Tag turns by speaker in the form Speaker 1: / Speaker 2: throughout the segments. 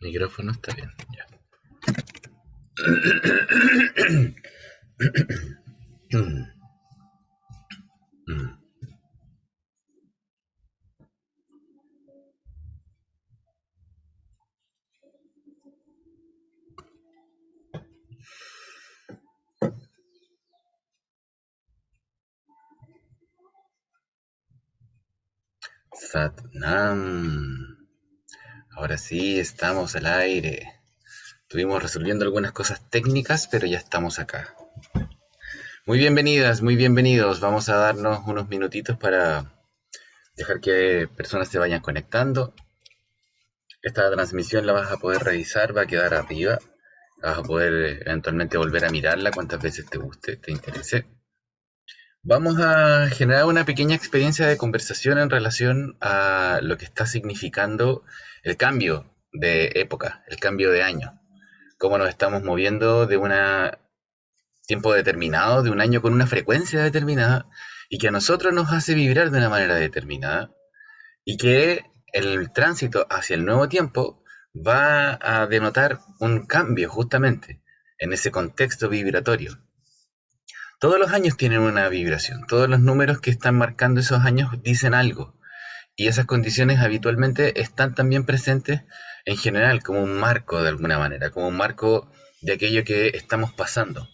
Speaker 1: Micrófono está bien, ya. Satnam. Ahora sí, estamos al aire. Estuvimos resolviendo algunas cosas técnicas, pero ya estamos acá. Muy bienvenidas, muy bienvenidos. Vamos a darnos unos minutitos para dejar que personas se vayan conectando. Esta transmisión la vas a poder revisar, va a quedar arriba. Vas a poder eventualmente volver a mirarla cuantas veces te guste, te interese. Vamos a generar una pequeña experiencia de conversación en relación a lo que está significando el cambio de época, el cambio de año. Cómo nos estamos moviendo de un tiempo determinado, de un año con una frecuencia determinada, y que a nosotros nos hace vibrar de una manera determinada, y que el tránsito hacia el nuevo tiempo va a denotar un cambio justamente en ese contexto vibratorio. Todos los años tienen una vibración, todos los números que están marcando esos años dicen algo, y esas condiciones habitualmente están también presentes en general como un marco de alguna manera, como un marco de aquello que estamos pasando.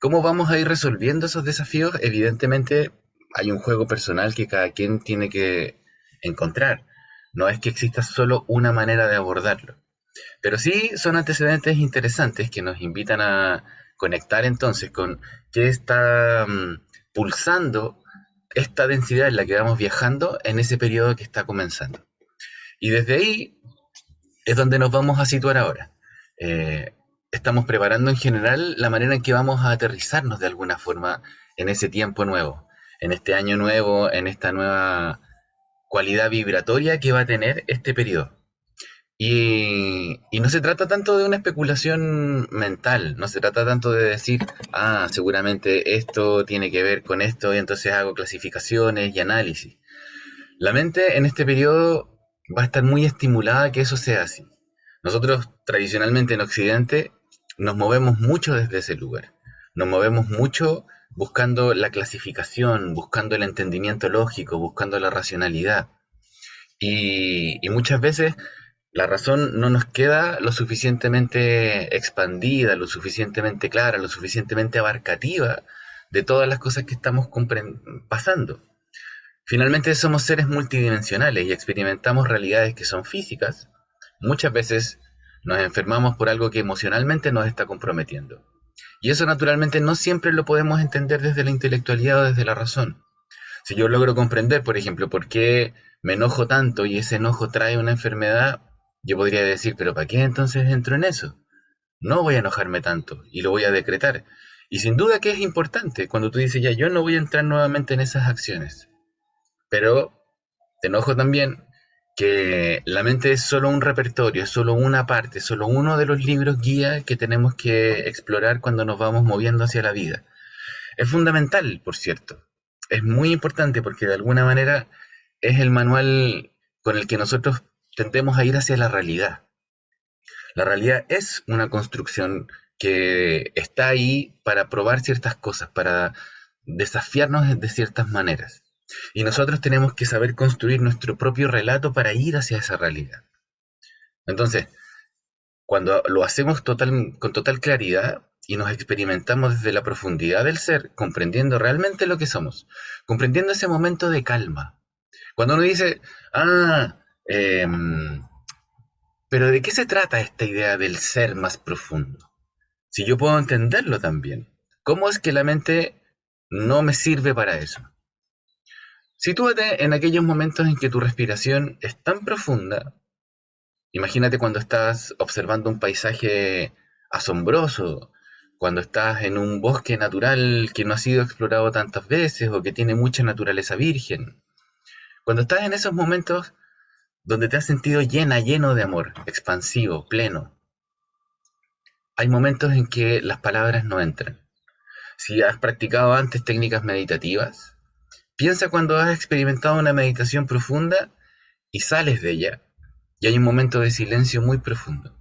Speaker 1: ¿Cómo vamos a ir resolviendo esos desafíos? Evidentemente hay un juego personal que cada quien tiene que encontrar. No es que exista solo una manera de abordarlo. Pero sí son antecedentes interesantes que nos invitan a conectar entonces con qué está pulsando esta densidad en la que vamos viajando en ese periodo que está comenzando. Y desde ahí es donde nos vamos a situar ahora. Estamos preparando en general la manera en que vamos a aterrizarnos de alguna forma en ese tiempo nuevo, en este año nuevo, en esta nueva cualidad vibratoria que va a tener este periodo. Y no se trata tanto de una especulación mental, no se trata tanto de decir, seguramente esto tiene que ver con esto y entonces hago clasificaciones y análisis. La mente en este periodo va a estar muy estimulada a que eso sea así. Nosotros tradicionalmente en Occidente nos movemos mucho desde ese lugar, nos movemos mucho buscando la clasificación, buscando el entendimiento lógico, buscando la racionalidad. Y muchas veces la razón no nos queda lo suficientemente expandida, lo suficientemente clara, lo suficientemente abarcativa de todas las cosas que estamos pasando. Finalmente somos seres multidimensionales y experimentamos realidades que son físicas. Muchas veces nos enfermamos por algo que emocionalmente nos está comprometiendo. Y eso naturalmente no siempre lo podemos entender desde la intelectualidad o desde la razón. Si yo logro comprender, por ejemplo, por qué me enojo tanto y ese enojo trae una enfermedad, yo podría decir, pero ¿para qué entonces entro en eso? No voy a enojarme tanto y lo voy a decretar. Y sin duda que es importante cuando tú dices, ya, yo no voy a entrar nuevamente en esas acciones. Pero te enojo también que la mente es solo un repertorio, es solo una parte, solo uno de los libros guía que tenemos que explorar cuando nos vamos moviendo hacia la vida. Es fundamental, por cierto. Es muy importante porque de alguna manera es el manual con el que nosotros tendemos a ir hacia la realidad. La realidad es una construcción que está ahí para probar ciertas cosas, para desafiarnos de ciertas maneras. Y nosotros tenemos que saber construir nuestro propio relato para ir hacia esa realidad. Entonces, cuando lo hacemos con total claridad y nos experimentamos desde la profundidad del ser, comprendiendo realmente lo que somos, comprendiendo ese momento de calma. Cuando uno dice, pero ¿de qué se trata esta idea del ser más profundo? Si yo puedo entenderlo también, ¿cómo es que la mente no me sirve para eso? Sitúate en aquellos momentos en que tu respiración es tan profunda. Imagínate cuando estás observando un paisaje asombroso, cuando estás en un bosque natural que no ha sido explorado tantas veces o que tiene mucha naturaleza virgen. Cuando estás en esos momentos donde te has sentido lleno de amor, expansivo, pleno, hay momentos en que las palabras no entran. Si has practicado antes técnicas meditativas, piensa cuando has experimentado una meditación profunda y sales de ella y hay un momento de silencio muy profundo.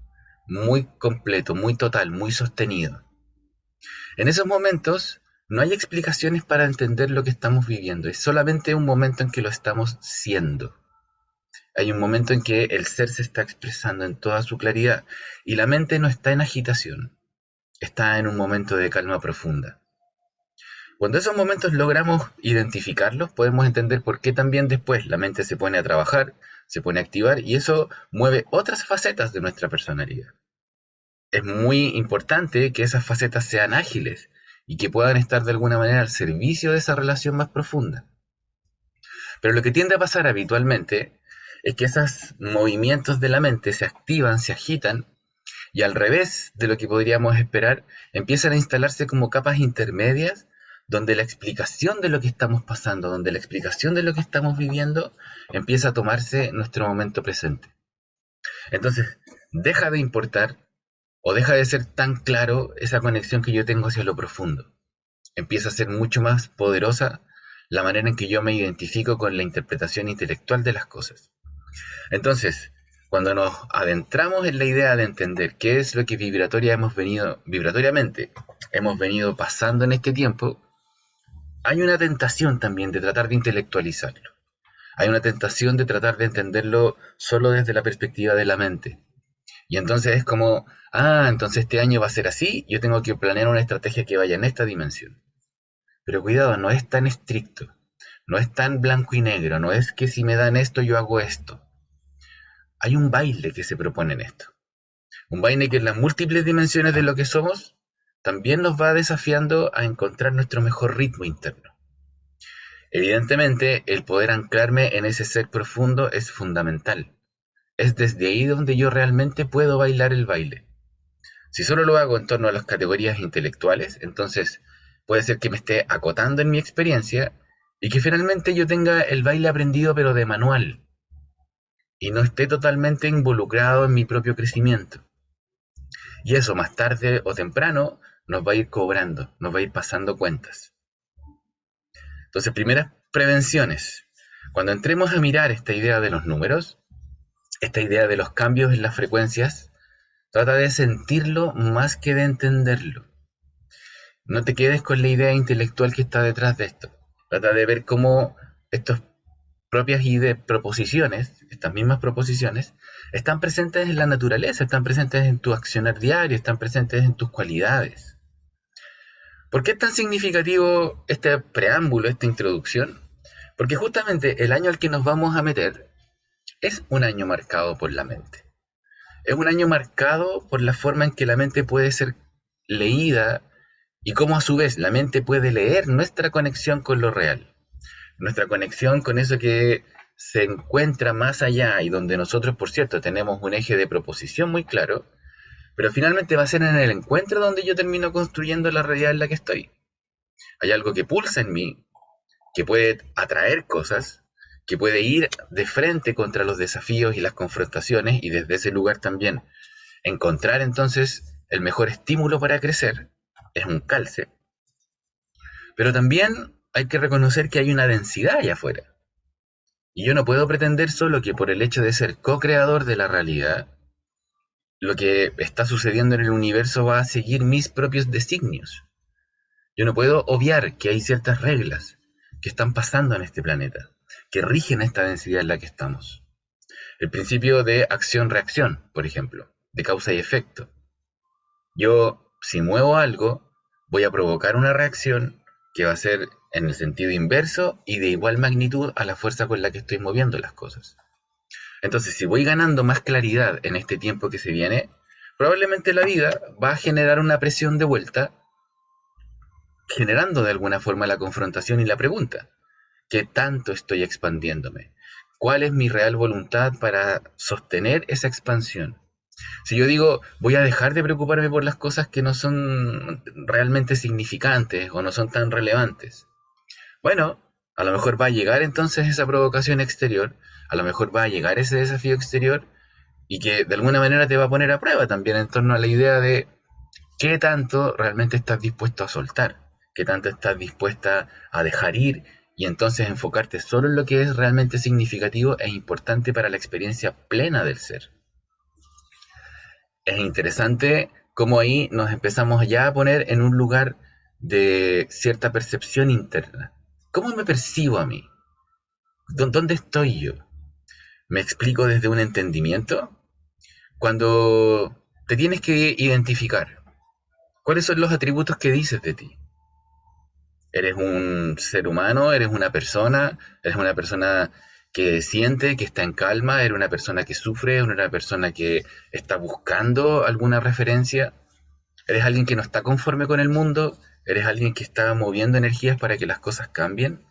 Speaker 1: muy completo, muy total, muy sostenido. En esos momentos no hay explicaciones para entender lo que estamos viviendo, es solamente un momento en que lo estamos siendo. Hay un momento en que el ser se está expresando en toda su claridad y la mente no está en agitación, está en un momento de calma profunda. Cuando esos momentos logramos identificarlos, podemos entender por qué también después la mente se pone a trabajar, se pone a activar y eso mueve otras facetas de nuestra personalidad. Es muy importante que esas facetas sean ágiles y que puedan estar de alguna manera al servicio de esa relación más profunda. Pero lo que tiende a pasar habitualmente es que esos movimientos de la mente se activan, se agitan y al revés de lo que podríamos esperar, empiezan a instalarse como capas intermedias donde la explicación de lo que estamos pasando, donde la explicación de lo que estamos viviendo empieza a tomarse nuestro momento presente. Entonces, deja de importar o deja de ser tan claro esa conexión que yo tengo hacia lo profundo. Empieza a ser mucho más poderosa la manera en que yo me identifico con la interpretación intelectual de las cosas. Entonces, cuando nos adentramos en la idea de entender qué es lo que vibratoriamente hemos venido pasando en este tiempo, hay una tentación también de tratar de intelectualizarlo. Hay una tentación de tratar de entenderlo solo desde la perspectiva de la mente. Y entonces es como, entonces este año va a ser así, yo tengo que planear una estrategia que vaya en esta dimensión. Pero cuidado, no es tan estricto, no es tan blanco y negro, no es que si me dan esto yo hago esto. Hay un baile que se propone en esto. Un baile que en las múltiples dimensiones de lo que somos también nos va desafiando a encontrar nuestro mejor ritmo interno. Evidentemente, el poder anclarme en ese ser profundo es fundamental. Es desde ahí donde yo realmente puedo bailar el baile. Si solo lo hago en torno a las categorías intelectuales, entonces puede ser que me esté acotando en mi experiencia y que finalmente yo tenga el baile aprendido pero de manual y no esté totalmente involucrado en mi propio crecimiento. Y eso más tarde o temprano nos va a ir cobrando, nos va a ir pasando cuentas. Entonces, primeras prevenciones. Cuando entremos a mirar esta idea de los números, esta idea de los cambios en las frecuencias, trata de sentirlo más que de entenderlo. No te quedes con la idea intelectual que está detrás de esto. Trata de ver cómo estas propias ideas, proposiciones, estas mismas proposiciones, están presentes en la naturaleza, están presentes en tu accionar diario, están presentes en tus cualidades. ¿Por qué es tan significativo este preámbulo, esta introducción? Porque justamente el año al que nos vamos a meter es un año marcado por la mente. Es un año marcado por la forma en que la mente puede ser leída y cómo a su vez la mente puede leer nuestra conexión con lo real. Nuestra conexión con eso que se encuentra más allá y donde nosotros, por cierto, tenemos un eje de proposición muy claro, pero finalmente va a ser en el encuentro donde yo termino construyendo la realidad en la que estoy. Hay algo que pulsa en mí, que puede atraer cosas, que puede ir de frente contra los desafíos y las confrontaciones y desde ese lugar también encontrar entonces el mejor estímulo para crecer, es un calce. Pero también hay que reconocer que hay una densidad allá afuera. Y yo no puedo pretender solo que por el hecho de ser co-creador de la realidad, lo que está sucediendo en el universo va a seguir mis propios designios. Yo no puedo obviar que hay ciertas reglas que están pasando en este planeta, que rigen esta densidad en la que estamos. El principio de acción-reacción, por ejemplo, de causa y efecto. Yo, si muevo algo, voy a provocar una reacción que va a ser en el sentido inverso y de igual magnitud a la fuerza con la que estoy moviendo las cosas. Entonces, si voy ganando más claridad en este tiempo que se viene, probablemente la vida va a generar una presión de vuelta, generando de alguna forma la confrontación y la pregunta. ¿Qué tanto estoy expandiéndome? ¿Cuál es mi real voluntad para sostener esa expansión? Si yo digo, voy a dejar de preocuparme por las cosas que no son realmente significantes o no son tan relevantes, bueno, a lo mejor va a llegar entonces esa provocación exterior, a lo mejor va a llegar ese desafío exterior y que de alguna manera te va a poner a prueba también en torno a la idea de qué tanto realmente estás dispuesto a soltar, qué tanto estás dispuesta a dejar ir y entonces enfocarte solo en lo que es realmente significativo e importante para la experiencia plena del ser. es interesante cómo ahí nos empezamos ya a poner en un lugar de cierta percepción interna. ¿Cómo me percibo a mí? ¿Dónde estoy yo? ¿Me explico desde un entendimiento? Cuando te tienes que identificar, ¿cuáles son los atributos que dices de ti? ¿Eres un ser humano? ¿Eres una persona? ¿Eres una persona que siente, que está en calma? ¿Eres una persona que sufre? ¿Eres una persona que está buscando alguna referencia? ¿Eres alguien que no está conforme con el mundo? ¿Eres alguien que está moviendo energías para que las cosas cambien?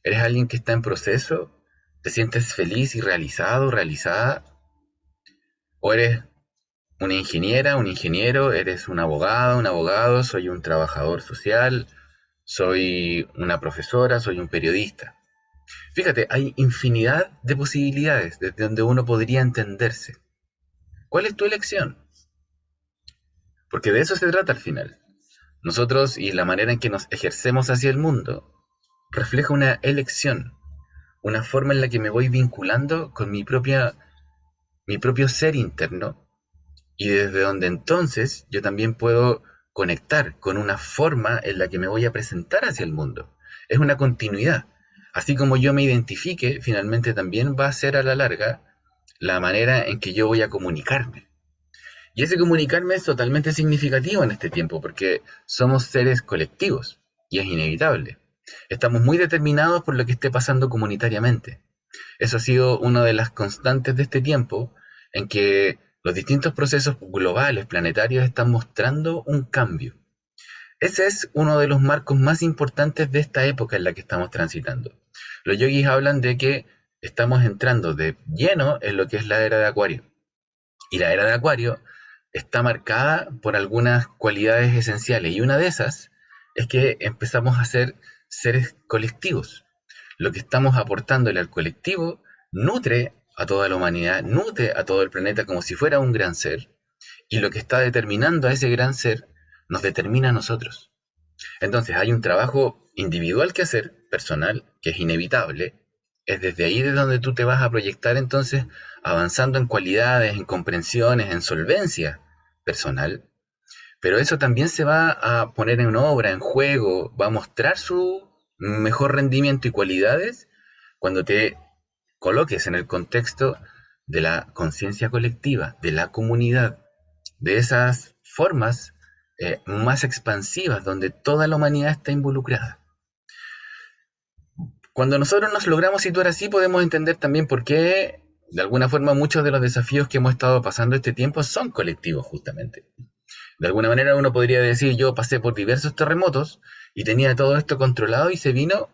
Speaker 1: ¿Eres alguien que está en proceso? ¿Te sientes feliz y realizado, realizada? ¿O eres una ingeniera, un ingeniero? ¿Eres un abogado, un abogado? ¿Soy un trabajador social? ¿Soy una profesora? ¿Soy un periodista? Fíjate, hay infinidad de posibilidades desde donde uno podría entenderse. ¿Cuál es tu elección? Porque de eso se trata al final. Nosotros y la manera en que nos ejercemos hacia el mundo refleja una elección, una forma en la que me voy vinculando con mi propio ser interno y desde donde entonces yo también puedo conectar con una forma en la que me voy a presentar hacia el mundo. Es una continuidad. Así como yo me identifique, finalmente también va a ser a la larga la manera en que yo voy a comunicarme. Y ese comunicarme es totalmente significativo en este tiempo, porque somos seres colectivos, y es inevitable. Estamos muy determinados por lo que esté pasando comunitariamente. Eso ha sido una de las constantes de este tiempo, en que los distintos procesos globales, planetarios, están mostrando un cambio. Ese es uno de los marcos más importantes de esta época en la que estamos transitando. Los yogis hablan de que estamos entrando de lleno en lo que es la era de Acuario. Y la era de Acuario está marcada por algunas cualidades esenciales. Y una de esas es que empezamos a ser seres colectivos. Lo que estamos aportándole al colectivo nutre a toda la humanidad, nutre a todo el planeta como si fuera un gran ser. Y lo que está determinando a ese gran ser nos determina a nosotros. Entonces hay un trabajo individual que hacer, personal, que es inevitable. Es desde ahí de donde tú te vas a proyectar entonces avanzando en cualidades, en comprensiones, en solvencia personal. Pero eso también se va a poner en obra, en juego, va a mostrar su mejor rendimiento y cualidades cuando te coloques en el contexto de la conciencia colectiva, de la comunidad, de esas formas más expansivas donde toda la humanidad está involucrada. Cuando nosotros nos logramos situar así, podemos entender también por qué, de alguna forma, muchos de los desafíos que hemos estado pasando este tiempo son colectivos, justamente. De alguna manera uno podría decir, yo pasé por diversos terremotos y tenía todo esto controlado y se vino,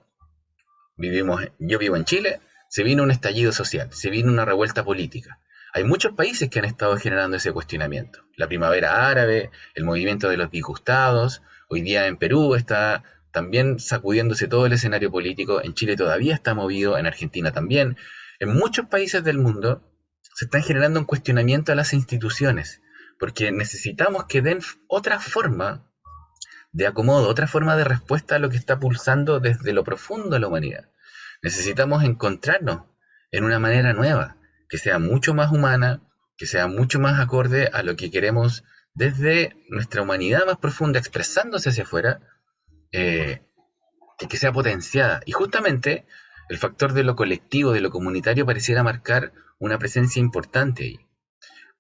Speaker 1: yo vivo en Chile, se vino un estallido social, se vino una revuelta política. Hay muchos países que han estado generando ese cuestionamiento. La primavera árabe, el movimiento de los disgustados, hoy día en Perú está también sacudiéndose todo el escenario político, en Chile todavía está movido, en Argentina también. En muchos países del mundo se están generando un cuestionamiento a las instituciones, porque necesitamos que den otra forma de acomodo, otra forma de respuesta a lo que está pulsando desde lo profundo de la humanidad. Necesitamos encontrarnos en una manera nueva, que sea mucho más humana, que sea mucho más acorde a lo que queremos desde nuestra humanidad más profunda, expresándose hacia afuera, eh, y que sea potenciada. Y justamente el factor de lo colectivo, de lo comunitario, pareciera marcar una presencia importante ahí.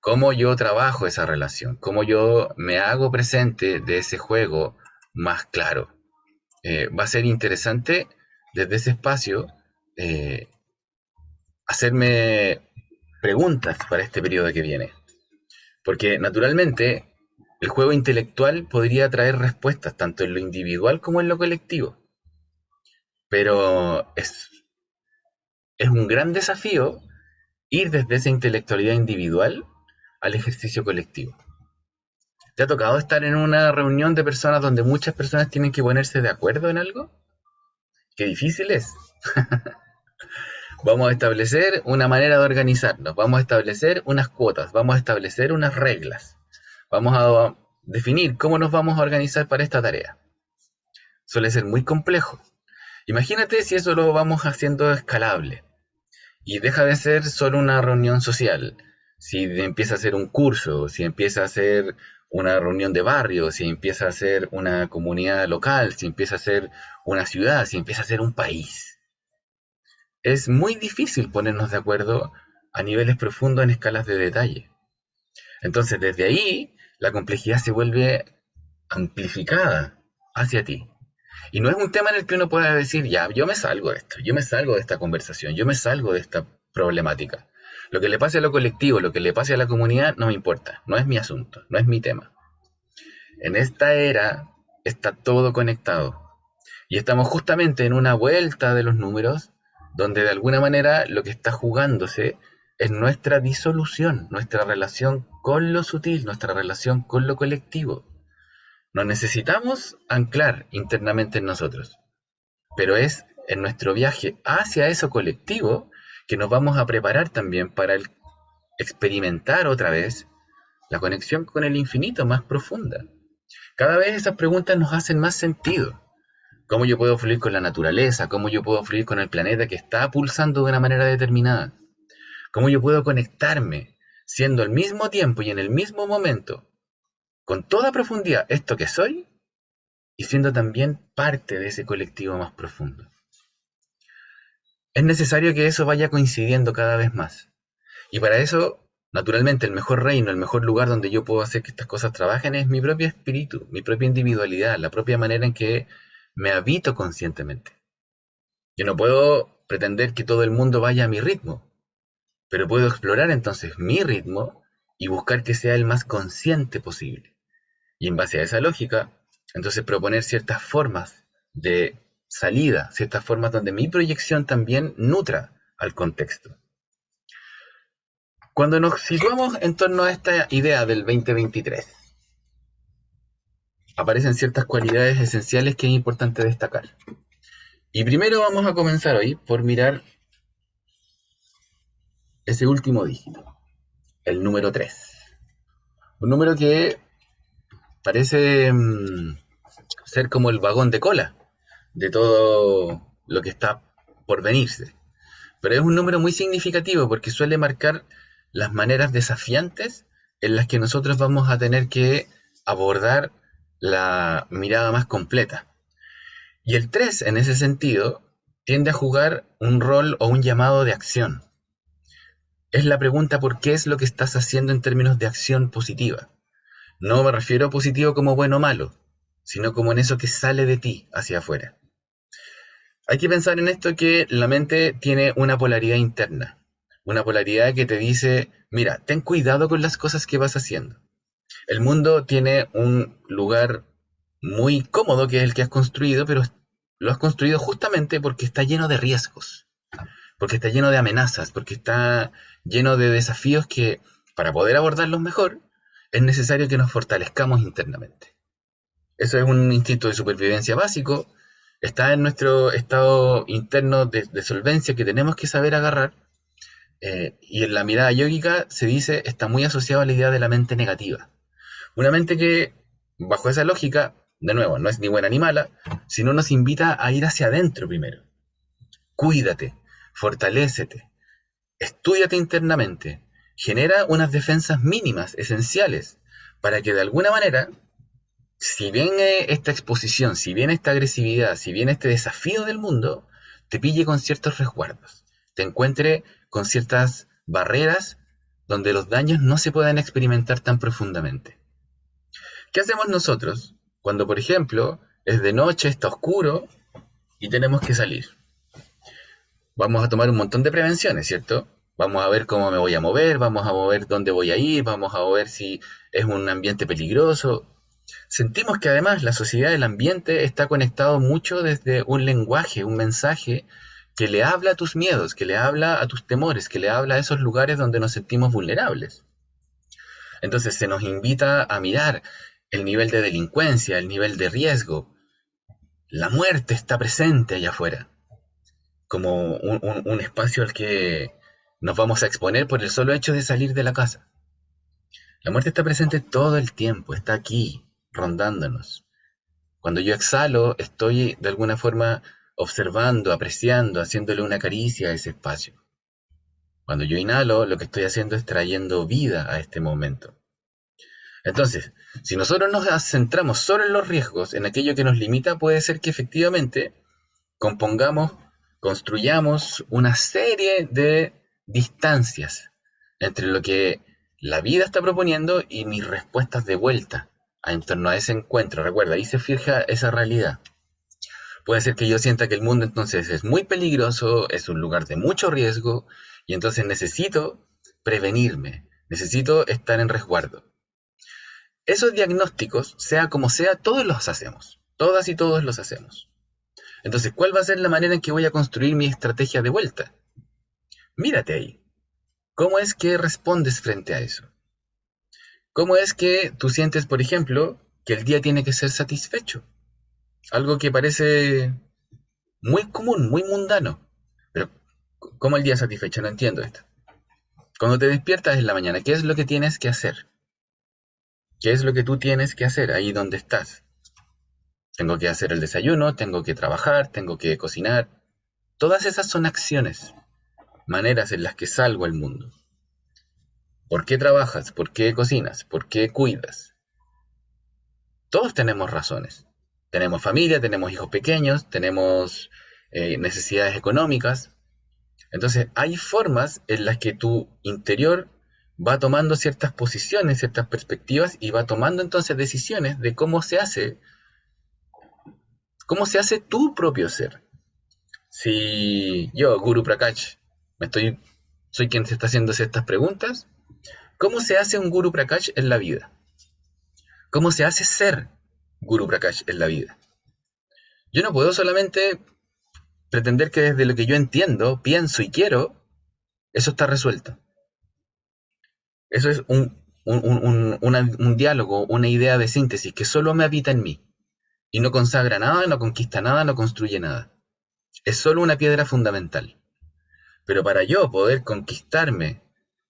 Speaker 1: Cómo yo trabajo esa relación, cómo yo me hago presente de ese juego más claro. Va a ser interesante desde ese espacio eh, hacerme preguntas para este periodo que viene. Porque naturalmente el juego intelectual podría traer respuestas tanto en lo individual como en lo colectivo. Pero es un gran desafío ir desde esa intelectualidad individual al ejercicio colectivo. ¿Te ha tocado estar en una reunión de personas donde muchas personas tienen que ponerse de acuerdo en algo? Qué difícil es. Vamos a establecer una manera de organizarnos, vamos a establecer unas cuotas, vamos a establecer unas reglas, vamos a definir cómo nos vamos a organizar para esta tarea. Suele ser muy complejo. Imagínate si eso lo vamos haciendo escalable y deja de ser solo una reunión social. Si empieza a hacer un curso, si empieza a hacer una reunión de barrio, si empieza a hacer una comunidad local, si empieza a hacer una ciudad, si empieza a hacer un país. Es muy difícil ponernos de acuerdo a niveles profundos en escalas de detalle. Entonces, desde ahí, la complejidad se vuelve amplificada hacia ti. Y no es un tema en el que uno pueda decir, ya, yo me salgo de esto, yo me salgo de esta conversación, yo me salgo de esta problemática. Lo que le pase a lo colectivo, lo que le pase a la comunidad, no me importa, no es mi asunto, no es mi tema. En esta era está todo conectado. Y estamos justamente en una vuelta de los números, donde de alguna manera lo que está jugándose es nuestra disolución, nuestra relación con lo sutil, nuestra relación con lo colectivo. Nos necesitamos anclar internamente en nosotros, pero es en nuestro viaje hacia eso colectivo que nos vamos a preparar también para experimentar otra vez la conexión con el infinito más profunda. Cada vez esas preguntas nos hacen más sentido. ¿Cómo yo puedo fluir con la naturaleza? ¿Cómo yo puedo fluir con el planeta que está pulsando de una manera determinada? ¿Cómo yo puedo conectarme siendo al mismo tiempo y en el mismo momento, con toda profundidad, esto que soy y siendo también parte de ese colectivo más profundo? Es necesario que eso vaya coincidiendo cada vez más. Y para eso, naturalmente, el mejor reino, el mejor lugar donde yo puedo hacer que estas cosas trabajen es mi propio espíritu, mi propia individualidad, la propia manera en que me habito conscientemente. Yo no puedo pretender que todo el mundo vaya a mi ritmo, pero puedo explorar entonces mi ritmo y buscar que sea el más consciente posible. Y en base a esa lógica, entonces proponer ciertas formas de salida, ciertas formas donde mi proyección también nutra al contexto. Cuando nos situamos en torno a esta idea del 2023, aparecen ciertas cualidades esenciales que es importante destacar. Y primero vamos a comenzar hoy por mirar ese último dígito, el número 3. Un número que parece ser como el vagón de cola de todo lo que está por venirse. Pero es un número muy significativo porque suele marcar las maneras desafiantes en las que nosotros vamos a tener que abordar la mirada más completa. Y el 3, en ese sentido, tiende a jugar un rol o un llamado de acción. Es la pregunta por qué es lo que estás haciendo en términos de acción positiva. No me refiero a positivo como bueno o malo, sino como en eso que sale de ti hacia afuera. Hay que pensar en esto que la mente tiene una polaridad interna, una polaridad que te dice, mira, ten cuidado con las cosas que vas haciendo. El mundo tiene un lugar muy cómodo que es el que has construido, pero lo has construido justamente porque está lleno de riesgos, porque está lleno de amenazas, porque está lleno de desafíos que para poder abordarlos mejor es necesario que nos fortalezcamos internamente. Eso es un instinto de supervivencia básico, está en nuestro estado interno de solvencia que tenemos que saber agarrar, y en la mirada yógica se dice está muy asociado a la idea de la mente negativa. Una mente que, bajo esa lógica, de nuevo, no es ni buena ni mala, sino nos invita a ir hacia adentro primero. Cuídate, fortalécete, estúdiate internamente, genera unas defensas mínimas, esenciales, para que de alguna manera, si bien esta exposición, si bien esta agresividad, si bien este desafío del mundo, te pille con ciertos resguardos, te encuentre con ciertas barreras donde los daños no se puedan experimentar tan profundamente. ¿Qué hacemos nosotros cuando, por ejemplo, es de noche, está oscuro y tenemos que salir? Vamos a tomar un montón de prevenciones, ¿cierto? Vamos a ver cómo me voy a mover, vamos a mover dónde voy a ir, vamos a ver si es un ambiente peligroso. Sentimos que además la sociedad del ambiente está conectado mucho desde un lenguaje, un mensaje que le habla a tus miedos, que le habla a tus temores, que le habla a esos lugares donde nos sentimos vulnerables. Entonces se nos invita a mirar el nivel de delincuencia, el nivel de riesgo. La muerte está presente allá afuera, como un espacio al que nos vamos a exponer por el solo hecho de salir de la casa. La muerte está presente todo el tiempo, está aquí, rondándonos. Cuando yo exhalo, estoy de alguna forma observando, apreciando, haciéndole una caricia a ese espacio. Cuando yo inhalo, lo que estoy haciendo es trayendo vida a este momento. Entonces, si nosotros nos centramos solo en los riesgos, en aquello que nos limita, puede ser que efectivamente compongamos, construyamos una serie de distancias entre lo que la vida está proponiendo y mis respuestas de vuelta en torno a ese encuentro. Recuerda, ahí se fija esa realidad. Puede ser que yo sienta que el mundo entonces es muy peligroso, es un lugar de mucho riesgo, y entonces necesito prevenirme, necesito estar en resguardo. Esos diagnósticos, sea como sea, todos los hacemos. Todas y todos los hacemos. Entonces, ¿cuál va a ser la manera en que voy a construir mi estrategia de vuelta? Mírate ahí. ¿Cómo es que respondes frente a eso? ¿Cómo es que tú sientes, por ejemplo, que el día tiene que ser satisfecho? Algo que parece muy común, muy mundano. Pero, ¿cómo el día satisfecho? No entiendo esto. Cuando te despiertas en la mañana, ¿qué es lo que tienes que hacer? ¿Qué es lo que tú tienes que hacer ahí donde estás? Tengo que hacer el desayuno, tengo que trabajar, tengo que cocinar. Todas esas son acciones, maneras en las que salgo al mundo. ¿Por qué trabajas? ¿Por qué cocinas? ¿Por qué cuidas? Todos tenemos razones. Tenemos familia, tenemos hijos pequeños, tenemos necesidades económicas. Entonces, hay formas en las que tu interior va tomando ciertas posiciones, ciertas perspectivas y va tomando entonces decisiones de cómo se hace tu propio ser. Si yo, Guru Prakash, soy quien se está haciendo estas preguntas, ¿cómo se hace un Guru Prakash en la vida? ¿Cómo se hace ser Guru Prakash en la vida? Yo no puedo solamente pretender que desde lo que yo entiendo, pienso y quiero, eso está resuelto. Eso es un diálogo, una idea de síntesis que solo me habita en mí y no consagra nada, no conquista nada, no construye nada. Es solo una piedra fundamental. Pero para yo poder conquistarme,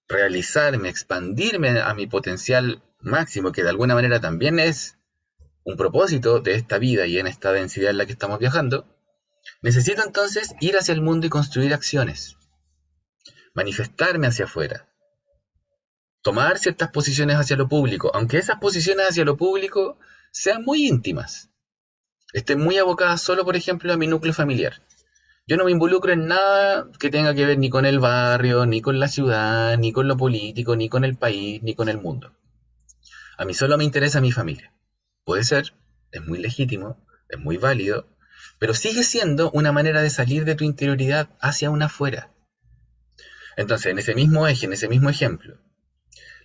Speaker 1: realizarme, expandirme a mi potencial máximo, que de alguna manera también es un propósito de esta vida y en esta densidad en la que estamos viajando, necesito entonces ir hacia el mundo y construir acciones, manifestarme hacia afuera, tomar ciertas posiciones hacia lo público, aunque esas posiciones hacia lo público sean muy íntimas, estén muy abocadas solo, por ejemplo, a mi núcleo familiar. Yo no me involucro en nada que tenga que ver ni con el barrio, ni con la ciudad, ni con lo político, ni con el país, ni con el mundo. A mí solo me interesa mi familia. Puede ser, es muy legítimo, es muy válido, pero sigue siendo una manera de salir de tu interioridad hacia una afuera. Entonces, en ese mismo eje, en ese mismo ejemplo,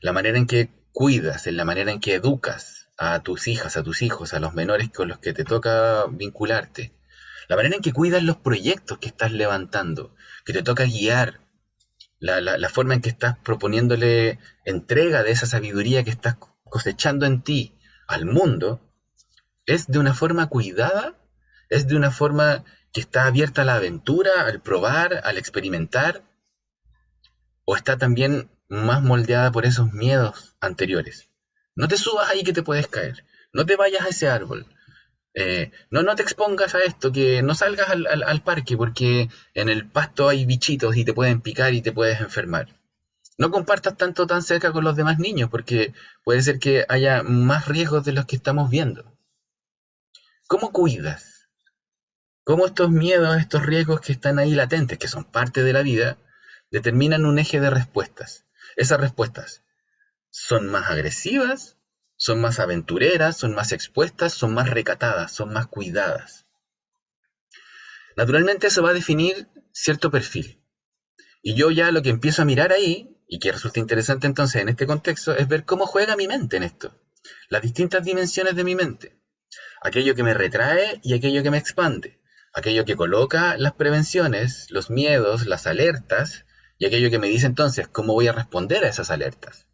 Speaker 1: la manera en que cuidas, en la manera en que educas a tus hijas, a tus hijos, a los menores con los que te toca vincularte, la manera en que cuidas los proyectos que estás levantando, que te toca guiar, la forma en que estás proponiéndole entrega de esa sabiduría que estás cosechando en ti al mundo, es de una forma cuidada, es de una forma que está abierta a la aventura, al probar, al experimentar, o está también más moldeada por esos miedos anteriores. No te subas ahí que te puedes caer, no te vayas a ese árbol, no te expongas a esto, que no salgas al parque porque en el pasto hay bichitos y te pueden picar y te puedes enfermar. No compartas tanto tan cerca con los demás niños porque puede ser que haya más riesgos de los que estamos viendo. ¿Cómo cuidas? ¿Cómo estos miedos, estos riesgos que están ahí latentes, que son parte de la vida, determinan un eje de respuestas? Esas respuestas son más agresivas, son más aventureras, son más expuestas, son más recatadas, son más cuidadas. Naturalmente eso va a definir cierto perfil. Y yo ya lo que empiezo a mirar ahí, y que resulta interesante entonces en este contexto, es ver cómo juega mi mente en esto. Las distintas dimensiones de mi mente. Aquello que me retrae y aquello que me expande. Aquello que coloca las prevenciones, los miedos, las alertas, y aquello que me dice entonces cómo voy a responder a esas alertas.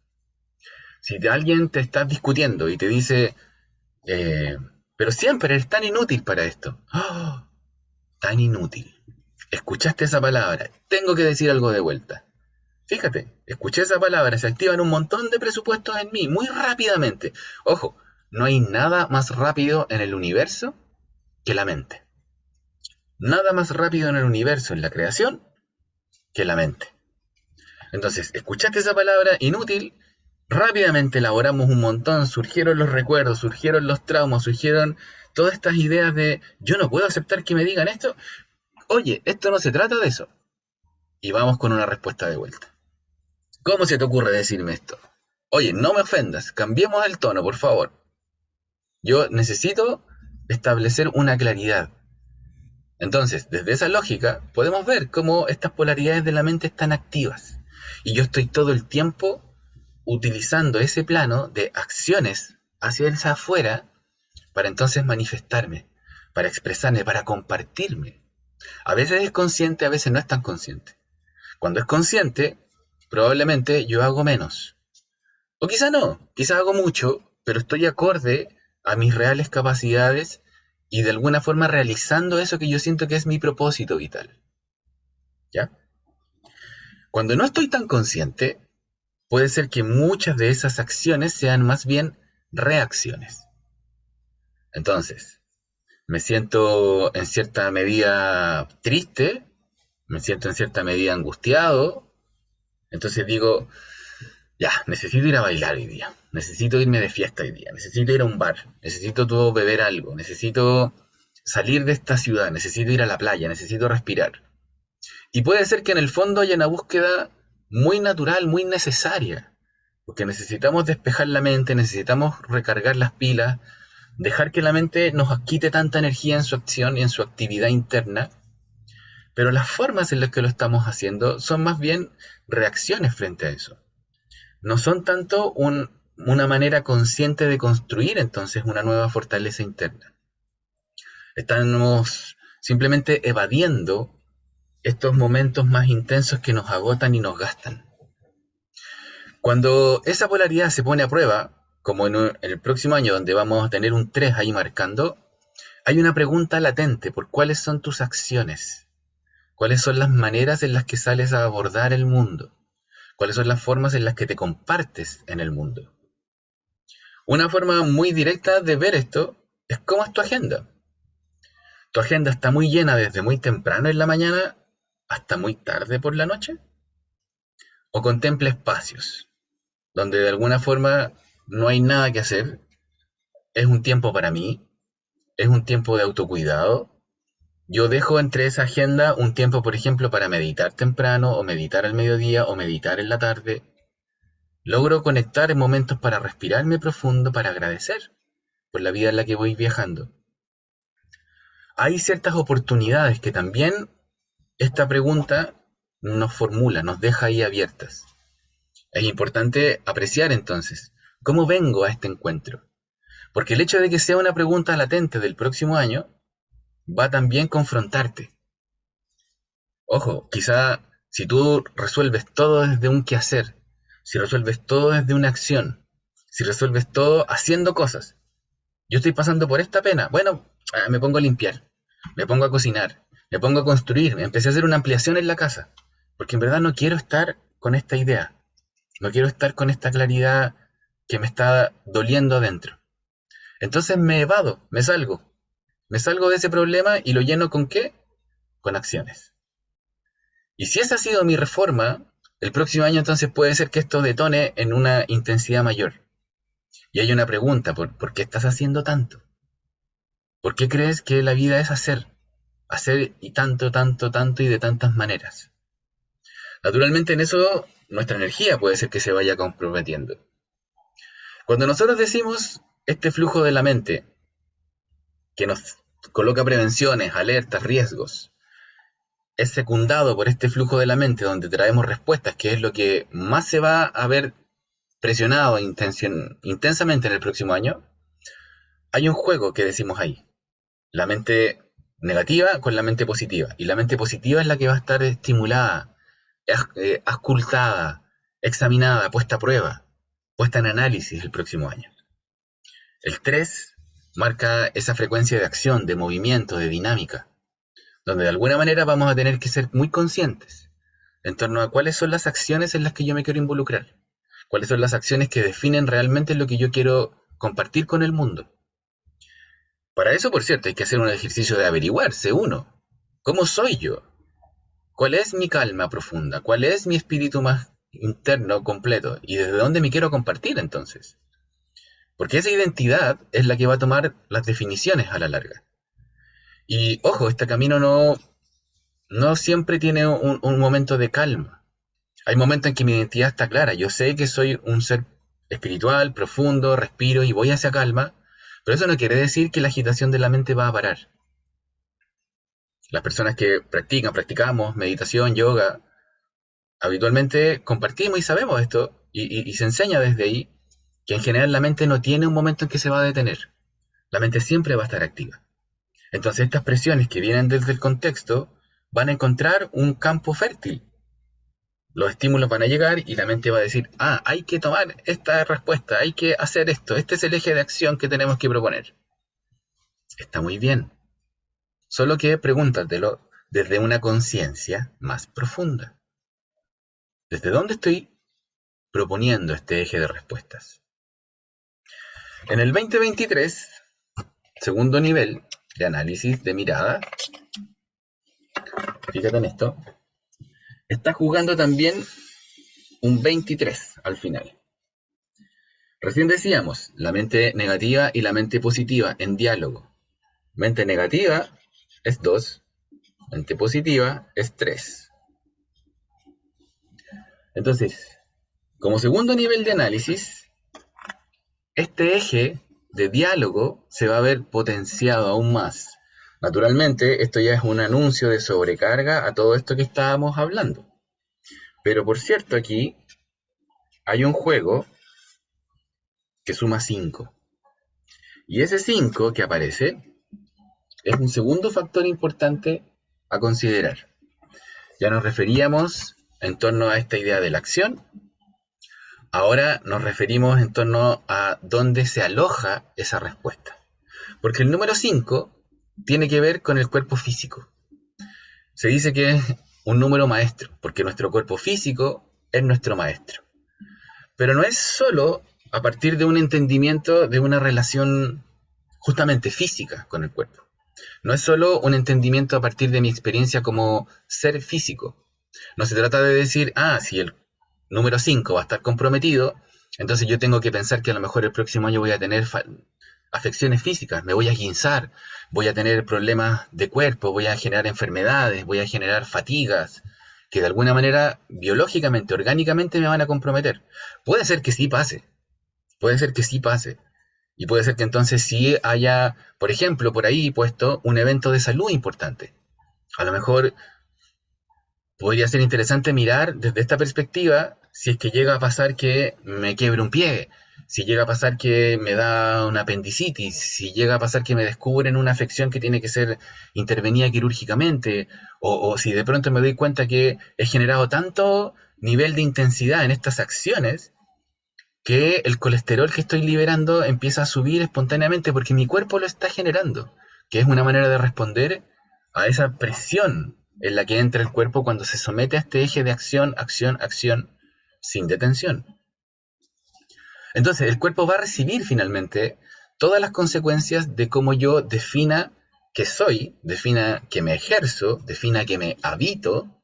Speaker 1: Si alguien te está discutiendo y te dice, pero siempre eres tan inútil para esto. ¡Oh! Tan inútil. Escuchaste esa palabra, tengo que decir algo de vuelta. Fíjate, escuché esa palabra, se activan un montón de presupuestos en mí, muy rápidamente. Ojo, no hay nada más rápido en el universo que la mente. Nada más rápido en el universo, en la creación, que la mente. Entonces, escuchaste esa palabra inútil, rápidamente elaboramos un montón, surgieron los recuerdos, surgieron los traumas, surgieron todas estas ideas de yo no puedo aceptar que me digan esto. Oye, esto no se trata de eso. Y vamos con una respuesta de vuelta. ¿Cómo se te ocurre decirme esto? Oye, no me ofendas, cambiemos el tono, por favor. Yo necesito establecer una claridad. Entonces, desde esa lógica, podemos ver cómo estas polaridades de la mente están activas. Y yo estoy todo el tiempo utilizando ese plano de acciones hacia el afuera para entonces manifestarme, para expresarme, para compartirme. A veces es consciente, a veces no es tan consciente. Cuando es consciente, probablemente yo hago menos. O quizá no, quizá hago mucho, pero estoy acorde a mis reales capacidades y de alguna forma realizando eso que yo siento que es mi propósito vital. ¿Ya? Cuando no estoy tan consciente, puede ser que muchas de esas acciones sean más bien reacciones. Entonces, me siento en cierta medida triste, me siento en cierta medida angustiado, entonces digo, ya, necesito ir a bailar hoy día, necesito irme de fiesta hoy día, necesito ir a un bar, necesito todo beber algo, necesito salir de esta ciudad, necesito ir a la playa, necesito respirar. Y puede ser que en el fondo haya una búsqueda muy natural, muy necesaria, porque necesitamos despejar la mente, necesitamos recargar las pilas, dejar que la mente nos quite tanta energía en su acción y en su actividad interna, pero las formas en las que lo estamos haciendo son más bien reacciones frente a eso. No son tanto una manera consciente de construir entonces una nueva fortaleza interna. Estamos simplemente evadiendo estos momentos más intensos que nos agotan y nos gastan. Cuando esa polaridad se pone a prueba, como en el próximo año donde vamos a tener un 3 ahí marcando, hay una pregunta latente por cuáles son tus acciones, cuáles son las maneras en las que sales a abordar el mundo, cuáles son las formas en las que te compartes en el mundo. Una forma muy directa de ver esto es cómo es tu agenda. ¿Tu agenda está muy llena desde muy temprano en la mañana hasta muy tarde por la noche? ¿O contempla espacios donde de alguna forma no hay nada que hacer? Es un tiempo para mí, es un tiempo de autocuidado. Yo dejo entre esa agenda un tiempo, por ejemplo, para meditar temprano, o meditar al mediodía, o meditar en la tarde. Logro conectar en momentos para respirarme profundo, para agradecer por la vida en la que voy viajando. Hay ciertas oportunidades que también esta pregunta nos formula, nos deja ahí abiertas. Es importante apreciar entonces cómo vengo a este encuentro. Porque el hecho de que sea una pregunta latente del próximo año va a también confrontarte. Ojo, quizá si tú resuelves todo desde un quehacer, si resuelves todo desde una acción, si resuelves todo haciendo cosas. Yo estoy pasando por esta pena. Bueno, me pongo a limpiar, me pongo a cocinar, me pongo a construir, me empecé a hacer una ampliación en la casa. Porque en verdad no quiero estar con esta idea. No quiero estar con esta claridad que me está doliendo adentro. Entonces me evado, me salgo. Me salgo de ese problema y lo lleno ¿con qué? Con acciones. Y si esa ha sido mi reforma, el próximo año entonces puede ser que esto detone en una intensidad mayor. Y hay una pregunta, ¿por qué estás haciendo tanto? ¿Por qué crees que la vida es hacer? Hacer y tanto, tanto, tanto y de tantas maneras. Naturalmente en eso nuestra energía puede ser que se vaya comprometiendo. Cuando nosotros decimos este flujo de la mente, que nos coloca prevenciones, alertas, riesgos, es secundado por este flujo de la mente donde traemos respuestas, que es lo que más se va a ver presionado intensamente en el próximo año, hay un juego que decimos ahí. La mente negativa con la mente positiva. Y la mente positiva es la que va a estar estimulada, auscultada, examinada, puesta a prueba, puesta en análisis el próximo año. El 3 marca esa frecuencia de acción, de movimiento, de dinámica, donde de alguna manera vamos a tener que ser muy conscientes en torno a cuáles son las acciones en las que yo me quiero involucrar, cuáles son las acciones que definen realmente lo que yo quiero compartir con el mundo. Para eso, por cierto, hay que hacer un ejercicio de averiguarse uno. ¿Cómo soy yo? ¿Cuál es mi calma profunda? ¿Cuál es mi espíritu más interno completo y desde dónde me quiero compartir entonces. Porque esa identidad es la que va a tomar las definiciones a la larga. Y ojo, este camino no siempre tiene un momento de calma. Hay momentos en que mi identidad está clara. Yo sé que soy un ser espiritual, profundo, respiro y voy hacia calma, pero eso no quiere decir que la agitación de la mente va a parar. Las personas que practicamos meditación, yoga, habitualmente compartimos y sabemos esto, y se enseña desde ahí que en general la mente no tiene un momento en que se va a detener. La mente siempre va a estar activa. Entonces estas presiones que vienen desde el contexto van a encontrar un campo fértil. Los estímulos van a llegar y la mente va a decir, ah, hay que tomar esta respuesta, hay que hacer esto, este es el eje de acción que tenemos que proponer. Está muy bien. Solo que pregúntatelo desde una conciencia más profunda. ¿Desde dónde estoy proponiendo este eje de respuestas? En el 2023, segundo nivel de análisis de mirada, fíjate en esto, está jugando también un 23 al final. Recién decíamos, la mente negativa y la mente positiva en diálogo. Mente negativa es 2, mente positiva es 3. Entonces, como segundo nivel de análisis, este eje de diálogo se va a ver potenciado aún más. Naturalmente, esto ya es un anuncio de sobrecarga a todo esto que estábamos hablando. Pero por cierto, aquí hay un juego que suma 5. Y ese 5 que aparece es un segundo factor importante a considerar. Ya nos referíamos en torno a esta idea de la acción. Ahora nos referimos en torno a dónde se aloja esa respuesta. Porque el número 5 tiene que ver con el cuerpo físico. Se dice que es un número maestro, porque nuestro cuerpo físico es nuestro maestro. Pero no es solo a partir de un entendimiento de una relación justamente física con el cuerpo. No es solo un entendimiento a partir de mi experiencia como ser físico. No se trata de decir, ah, si el número 5 va a estar comprometido, entonces yo tengo que pensar que a lo mejor el próximo año voy a tener afecciones físicas, me voy a guinzar, voy a tener problemas de cuerpo, voy a generar enfermedades, voy a generar fatigas, que de alguna manera biológicamente, orgánicamente me van a comprometer. Puede ser que sí pase, puede ser que sí pase. Y puede ser que entonces sí haya, por ejemplo, por ahí puesto un evento de salud importante. A lo mejor podría ser interesante mirar desde esta perspectiva si es que llega a pasar que me quiebre un pie, si llega a pasar que me da una apendicitis, si llega a pasar que me descubren una afección que tiene que ser intervenida quirúrgicamente, o si de pronto me doy cuenta que he generado tanto nivel de intensidad en estas acciones que el colesterol que estoy liberando empieza a subir espontáneamente porque mi cuerpo lo está generando, que es una manera de responder a esa presión en la que entra el cuerpo cuando se somete a este eje de acción, acción, acción, sin detención. Entonces, el cuerpo va a recibir finalmente todas las consecuencias de cómo yo defina que soy, defina que me ejerzo, defina que me habito,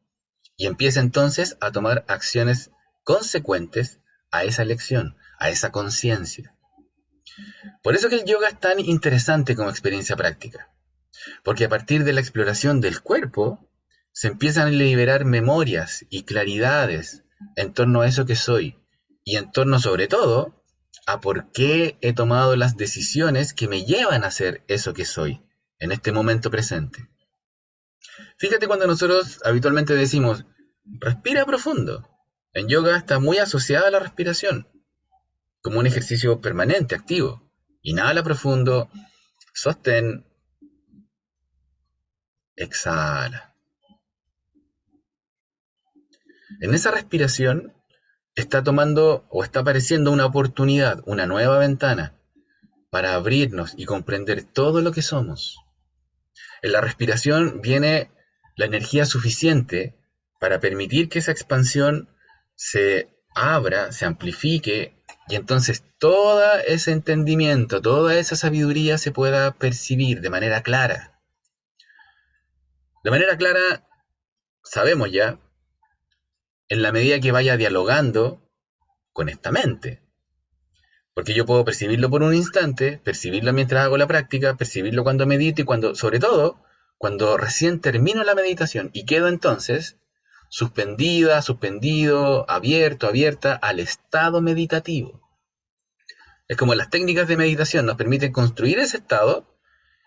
Speaker 1: y empieza entonces a tomar acciones consecuentes a esa elección, a esa conciencia. Por eso que el yoga es tan interesante como experiencia práctica, porque a partir de la exploración del cuerpo se empiezan a liberar memorias y claridades en torno a eso que soy, y en torno sobre todo a por qué he tomado las decisiones que me llevan a ser eso que soy en este momento presente. Fíjate cuando nosotros habitualmente decimos, respira profundo. En yoga está muy asociada a la respiración, como un ejercicio permanente, activo. Inhala profundo, sostén, exhala. En esa respiración está tomando o está apareciendo una oportunidad, una nueva ventana para abrirnos y comprender todo lo que somos. En la respiración viene la energía suficiente para permitir que esa expansión se abra, se amplifique y entonces todo ese entendimiento, toda esa sabiduría se pueda percibir de manera clara. De manera clara, sabemos ya en la medida que vaya dialogando con esta mente. Porque yo puedo percibirlo por un instante, percibirlo mientras hago la práctica, percibirlo cuando medito y cuando, sobre todo, cuando recién termino la meditación y quedo entonces suspendida, suspendido, abierto, abierta al estado meditativo. Es como las técnicas de meditación nos permiten construir ese estado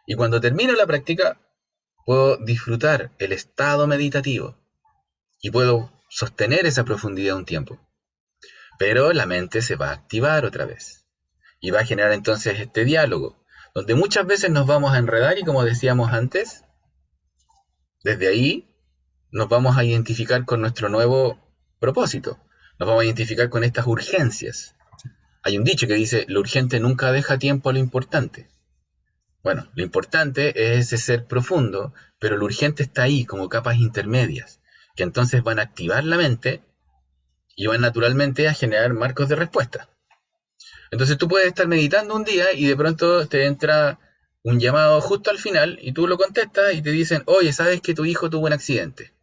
Speaker 1: y cuando termino la práctica puedo disfrutar el estado meditativo y puedo sostener esa profundidad un tiempo. Pero la mente se va a activar otra vez y va a generar entonces este diálogo, donde muchas veces nos vamos a enredar y como decíamos antes, desde ahí nos vamos a identificar con nuestro nuevo propósito, nos vamos a identificar con estas urgencias. Hay un dicho que dice, lo urgente nunca deja tiempo a lo importante. Bueno, lo importante es ese ser profundo, pero lo urgente está ahí como capas intermedias, que entonces van a activar la mente y van naturalmente a generar marcos de respuesta. Entonces tú puedes estar meditando un día y de pronto te entra un llamado justo al final y tú lo contestas y te dicen, oye, ¿sabes que tu hijo tuvo un accidente?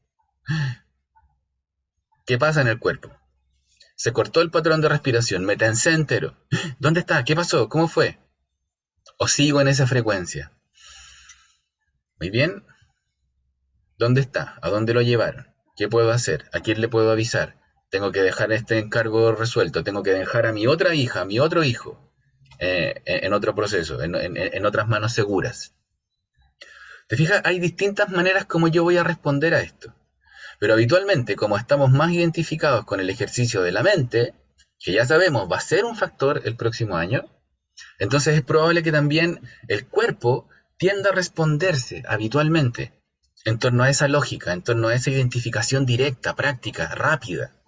Speaker 1: ¿Qué pasa en el cuerpo? Se cortó el patrón de respiración, me tensé entero. ¿Dónde está? ¿Qué pasó? ¿Cómo fue? ¿O sigo en esa frecuencia? Muy bien, ¿dónde está? ¿A dónde lo llevaron? ¿Qué puedo hacer? ¿A quién le puedo avisar? Tengo que dejar este encargo resuelto, tengo que dejar a mi otra hija, a mi otro hijo, en otro proceso, en otras manos seguras. ¿Te fijas? Hay distintas maneras como yo voy a responder a esto. Pero habitualmente, como estamos más identificados con el ejercicio de la mente, que ya sabemos va a ser un factor el próximo año, entonces es probable que también el cuerpo tienda a responderse habitualmente en torno a esa lógica, en torno a esa identificación directa, práctica, rápida.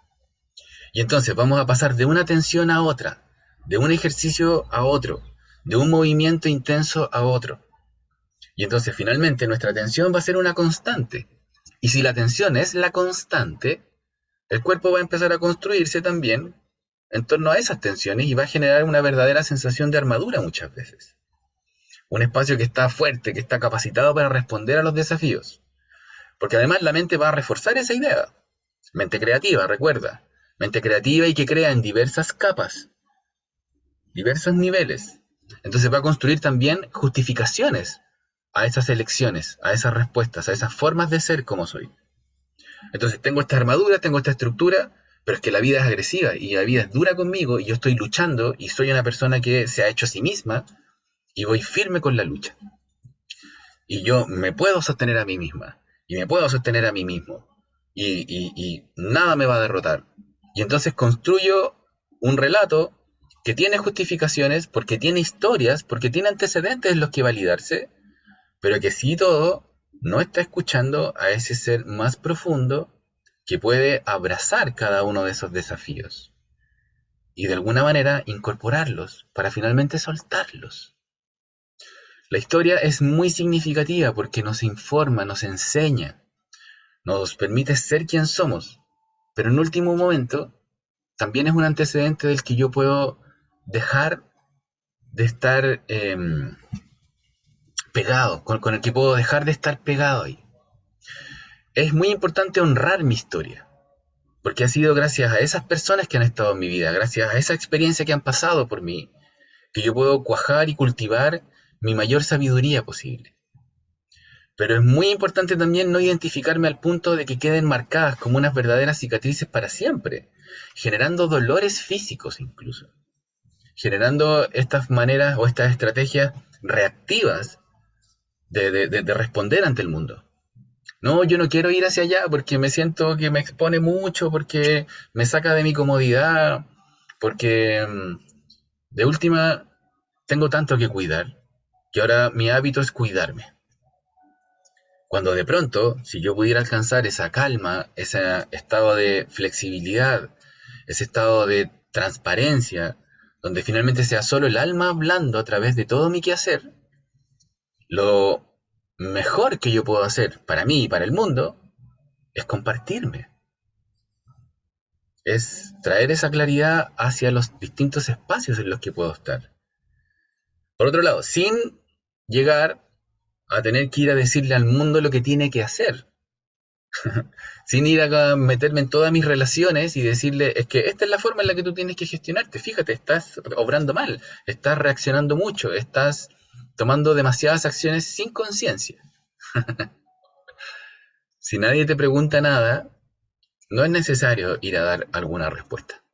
Speaker 1: Y entonces vamos a pasar de una tensión a otra, de un ejercicio a otro, de un movimiento intenso a otro. Y entonces finalmente nuestra atención va a ser una constante. Y si la atención es la constante, el cuerpo va a empezar a construirse también en torno a esas tensiones y va a generar una verdadera sensación de armadura muchas veces. Un espacio que está fuerte, que está capacitado para responder a los desafíos. Porque además la mente va a reforzar esa idea. Mente creativa, recuerda. Mente creativa y que crea en diversas capas, diversos niveles. Entonces va a construir también justificaciones a esas elecciones, a esas respuestas, a esas formas de ser como soy. Entonces tengo esta armadura, tengo esta estructura, pero es que la vida es agresiva y la vida es dura conmigo y yo estoy luchando y soy una persona que se ha hecho a sí misma y voy firme con la lucha. Y yo me puedo sostener a mí misma y me puedo sostener a mí mismo y nada me va a derrotar. Y entonces construyo un relato que tiene justificaciones, porque tiene historias, porque tiene antecedentes en los que validarse, pero que sí todo no está escuchando a ese ser más profundo que puede abrazar cada uno de esos desafíos y de alguna manera incorporarlos para finalmente soltarlos. La historia es muy significativa porque nos informa, nos enseña, nos permite ser quien somos, pero en último momento también es un antecedente del que yo puedo dejar de estar pegado, con el que puedo dejar de estar pegado ahí. Es muy importante honrar mi historia, porque ha sido gracias a esas personas que han estado en mi vida, gracias a esa experiencia que han pasado por mí, que yo puedo cuajar y cultivar mi mayor sabiduría posible. Pero es muy importante también no identificarme al punto de que queden marcadas como unas verdaderas cicatrices para siempre, generando dolores físicos incluso, generando estas maneras o estas estrategias reactivas de responder ante el mundo. No, yo no quiero ir hacia allá porque me siento que me expone mucho, porque me saca de mi comodidad, porque de última tengo tanto que cuidar, que ahora mi hábito es cuidarme. Cuando de pronto, si yo pudiera alcanzar esa calma, ese estado de flexibilidad, ese estado de transparencia, donde finalmente sea solo el alma hablando a través de todo mi quehacer, lo mejor que yo puedo hacer para mí y para el mundo es compartirme, es traer esa claridad hacia los distintos espacios en los que puedo estar. Por otro lado, sin llegar a tener que ir a decirle al mundo lo que tiene que hacer. Sin ir a meterme en todas mis relaciones y decirle, es que esta es la forma en la que tú tienes que gestionarte. Fíjate, estás obrando mal, estás reaccionando mucho, estás tomando demasiadas acciones sin conciencia. Si nadie te pregunta nada, no es necesario ir a dar alguna respuesta.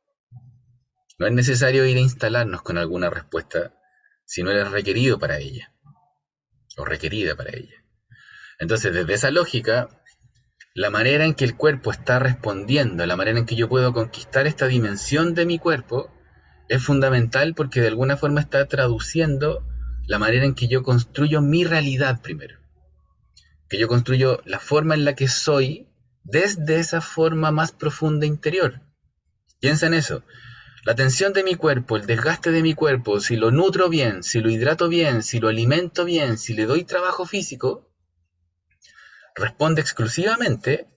Speaker 1: No es necesario ir a instalarnos con alguna respuesta si no eres requerido para ella o requerida para ella. Entonces, desde esa lógica, la manera en que el cuerpo está respondiendo, la manera en que yo puedo conquistar esta dimensión de mi cuerpo, es fundamental porque de alguna forma está traduciendo la manera en que yo construyo mi realidad primero. Que yo construyo la forma en la que soy desde esa forma más profunda interior. Piensa en eso. La tensión de mi cuerpo, el desgaste de mi cuerpo, si lo nutro bien, si lo hidrato bien, si lo alimento bien, si le doy trabajo físico, responde exclusivamente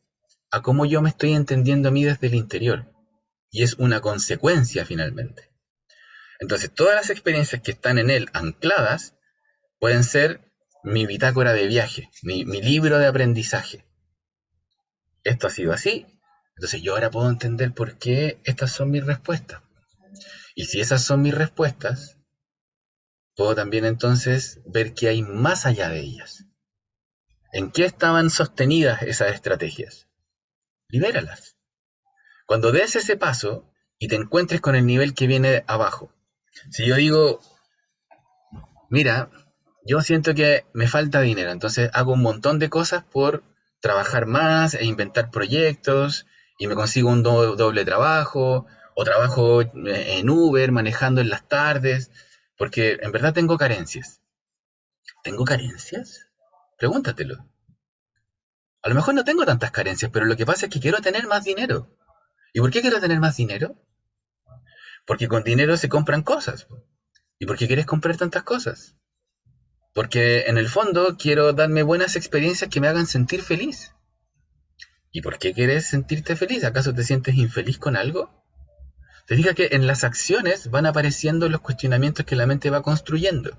Speaker 1: a cómo yo me estoy entendiendo a mí desde el interior. Y es una consecuencia finalmente. Entonces, todas las experiencias que están en él ancladas pueden ser mi bitácora de viaje, mi libro de aprendizaje. Esto ha sido así. Entonces yo ahora puedo entender por qué estas son mis respuestas. Y si esas son mis respuestas, puedo también entonces ver qué hay más allá de ellas. ¿En qué estaban sostenidas esas estrategias? Libéralas. Cuando des ese paso y te encuentres con el nivel que viene abajo. Si yo digo, mira, yo siento que me falta dinero, entonces hago un montón de cosas por trabajar más e inventar proyectos y me consigo un doble trabajo o trabajo en Uber manejando en las tardes, porque en verdad tengo carencias. ¿Tengo carencias? Pregúntatelo. A lo mejor no tengo tantas carencias, pero lo que pasa es que quiero tener más dinero. ¿Y por qué quiero tener más dinero? Porque con dinero se compran cosas. ¿Y por qué quieres comprar tantas cosas? Porque en el fondo quiero darme buenas experiencias que me hagan sentir feliz. ¿Y por qué quieres sentirte feliz? ¿Acaso te sientes infeliz con algo? Te fijas que en las acciones van apareciendo los cuestionamientos que la mente va construyendo.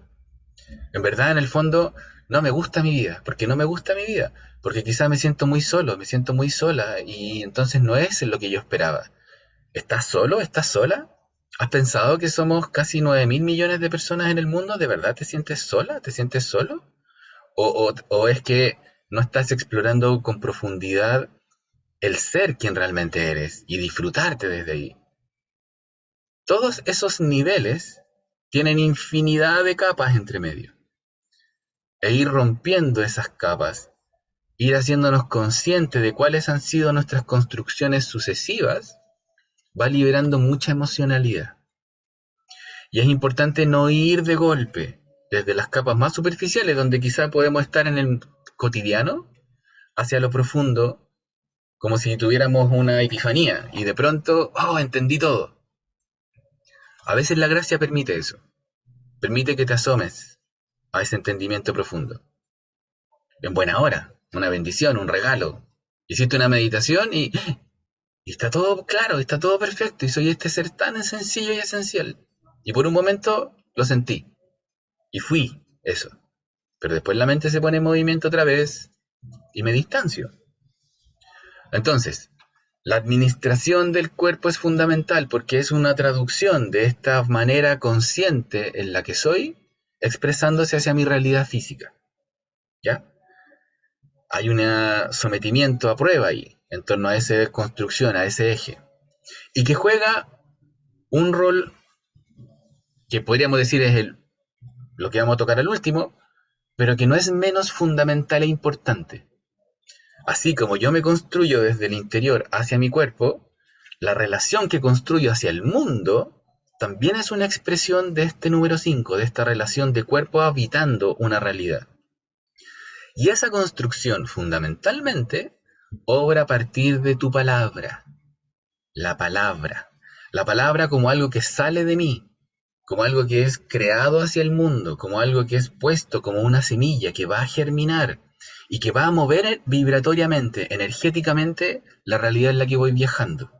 Speaker 1: En verdad, en el fondo, no me gusta mi vida. ¿Por qué no me gusta mi vida? Porque quizá me siento muy solo, me siento muy sola y entonces no es lo que yo esperaba. ¿Estás solo? ¿Estás sola? ¿Has pensado que somos casi 9.000 millones de personas en el mundo? ¿De verdad te sientes sola? ¿Te sientes solo? ¿O es que no estás explorando con profundidad el ser quien realmente eres y disfrutarte desde ahí? Todos esos niveles tienen infinidad de capas entre medio. E ir rompiendo esas capas, ir haciéndonos conscientes de cuáles han sido nuestras construcciones sucesivas, va liberando mucha emocionalidad. Y es importante no ir de golpe, desde las capas más superficiales, donde quizá podemos estar en el cotidiano, hacia lo profundo, como si tuviéramos una epifanía y de pronto, oh, entendí todo. A veces la gracia permite eso, permite que te asomes a ese entendimiento profundo. En buena hora, una bendición, un regalo. Hiciste una meditación y está todo claro, está todo perfecto y soy este ser tan sencillo y esencial. Y por un momento lo sentí y fui eso. Pero después la mente se pone en movimiento otra vez y me distancio. Entonces, la administración del cuerpo es fundamental porque es una traducción de esta manera consciente en la que soy, expresándose hacia mi realidad física. ¿Ya? Hay un sometimiento a prueba ahí, en torno a esa construcción, a ese eje. Y que juega un rol que podríamos decir es lo que vamos a tocar al último, pero que no es menos fundamental e importante. Así como yo me construyo desde el interior hacia mi cuerpo, la relación que construyo hacia el mundo también es una expresión de este número 5, de esta relación de cuerpo habitando una realidad. Y esa construcción fundamentalmente obra a partir de tu palabra, la palabra. La palabra como algo que sale de mí, como algo que es creado hacia el mundo, como algo que es puesto como una semilla que va a germinar y que va a mover vibratoriamente, energéticamente, la realidad en la que voy viajando.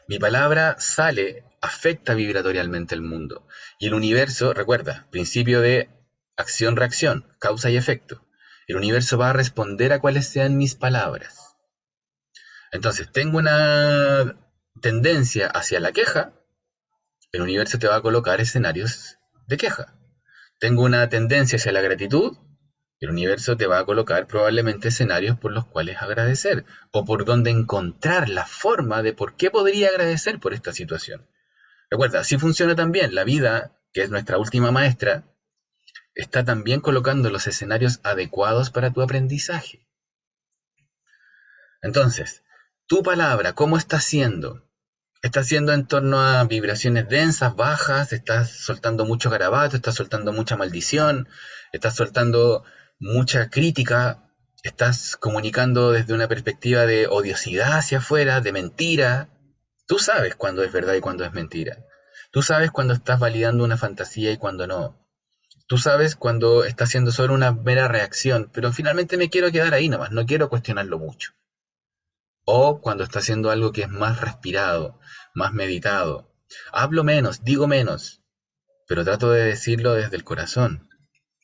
Speaker 1: Mi palabra sale, afecta vibratorialmente el mundo. Y el universo, recuerda, principio de acción-reacción, causa y efecto. El universo va a responder a cuáles sean mis palabras. Entonces, tengo una tendencia hacia la queja, el universo te va a colocar escenarios de queja. Tengo una tendencia hacia la gratitud, el universo te va a colocar probablemente escenarios por los cuales agradecer o por donde encontrar la forma de por qué podría agradecer por esta situación. Recuerda, así funciona también la vida, que es nuestra última maestra, está también colocando los escenarios adecuados para tu aprendizaje. Entonces, tu palabra, ¿cómo está siendo? ¿Está siendo en torno a vibraciones densas, bajas? ¿Estás soltando mucho garabato? ¿Estás soltando mucha maldición? ¿Estás soltando mucha crítica? ¿Estás comunicando desde una perspectiva de odiosidad hacia afuera, de mentira? Tú sabes cuándo es verdad y cuándo es mentira. Tú sabes cuándo estás validando una fantasía y cuándo no. Tú sabes cuando está siendo solo una mera reacción, pero finalmente me quiero quedar ahí nomás, no quiero cuestionarlo mucho. O cuando está haciendo algo que es más respirado, más meditado. Hablo menos, digo menos, pero trato de decirlo desde el corazón,